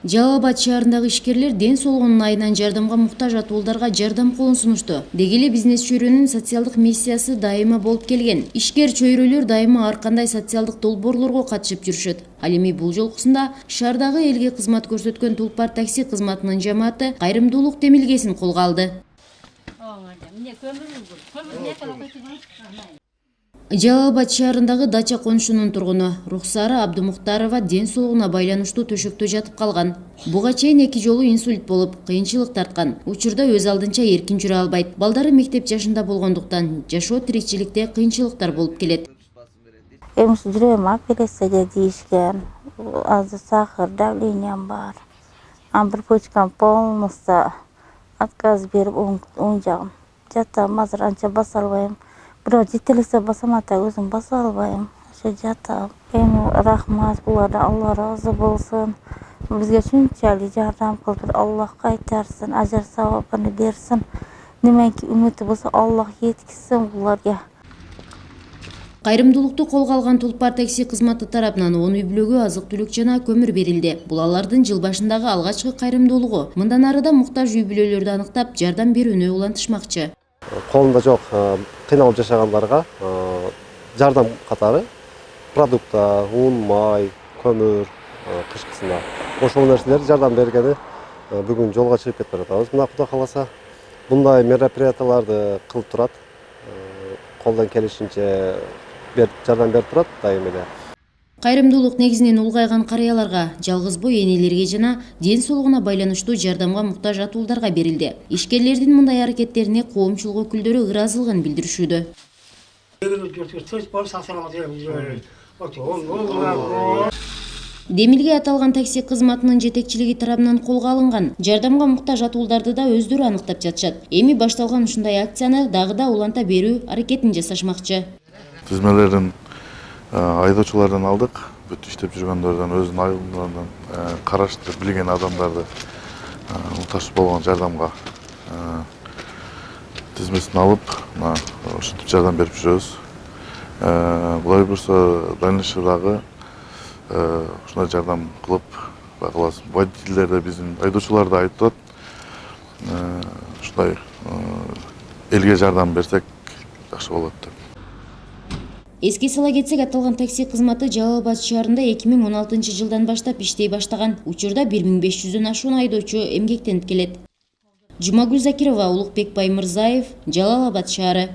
Жалал Абад шаарындагы ишкерлер ден соолугунун айынан жардамга муктаж атуулдарга жардам колун сунушту. Деги эле бизнес чөйрөнүн социалдык миссиясы дайыма болуп келген. Ишкер чөйрөлөр дайыма ар кандай социалдык долбоорлорго катышып жүрүшөт. Ал эми бул жолкусунда шаардагы элге кызмат көрсөткөн Тулпар такси кызматынын жамааты кайрымдуулук демилгесин колго алды. Жалал Абад шаарындагы дача конушунун тургуну Рухсара Абдымуктарова ден соолугуна байланыштуу төшөктө жатып калган. Буга чейин 2 жолу инсульт болуп, кыйынчылык тарткан. Учурда өз алдынча эркин жүрө албайт. Балдары мектеп жашында болгондуктан жашоо тиричиликте кыйынчылыктар болуп келет. Жүрөм операцияга дейишкен. Азыр сахар, давлениям бар. Бир почкам полностью отказ берип, оң жагым. Жатам, азыр анча баса албайм. Бирок жетелесе басам, ата өзүм баса албайм. Ошо жатам. Эми рахмат буларга, Алла разы болсун. Бизге шунчалык жардам кылып, Аллах кайтарсын, ажыр савабын берсин. Немеки үмүтү болсо, Аллах жеткизсин буларга. Кайрымдуулукту колго алган Тулпар такси кызматы тарапынан 10 үй-бүлөгө азык-түлүк жана көмүр берилди. Бул алардын жыл башындагы алгачкы кайрымдуулугу. Мындан арыда муктаж үй-бүлөлөрдү аныктап, жардам берүүнү улантышмакчы. Колунда жок кыйналып жашагандарга жардам катары продукта, ун, май, көмүр, кышкысына ошол нерселер жардам бергени бүгүн жолго чыгып кетип атабыз. Мына Кудай кааласа мындай мероприятияларды кылып турат. Колдон келишинче жардам берип турат дайым эле. Кайрымдуулук негизинен улгайган карыяларга, жалгыз бой энелерге жана ден соолугуна байланыштуу жардамга муктаж атуулдарга берилди. Ишкерлердин мындай аракеттерине коомчулук өкүлдөрү ыраазылыгын билдиришүүдө. Демилге аталган такси кызматынын жетекчилиги тарабынан колго алынган. Жардамга муктаж атуулдарды да өздөрү аныктап жатышат. Эми башталган ушундай акцияны дагы да уланта берүү аракетин жасашмакчы. Тизмелерин айдоочулардан алдык, бүт иштеп жүргөндөрдөн, өзүнүн айылдарынан караштырып билген адамдарды муктаж болгон жардамга тизмесин алып, ушинтип жардам берип жүрөбүз. Булай болсо дальнейший дагы ушундай жардам кылып, кылабыз. Водительдер биздин айдоочулар да айтып турат. Ушундай элге жардам берсек жакшы болот деп. Эске сала кетсек, аталган такси кызматы Жалал Абад шаарында 2016 жылдан баштап иштей баштаган. Учурда 1500дөн ашуун айдоочу эмгектенип келет. Жумагүл Закирова, Улукбек Баймырзаев, Жалал Абад шаары.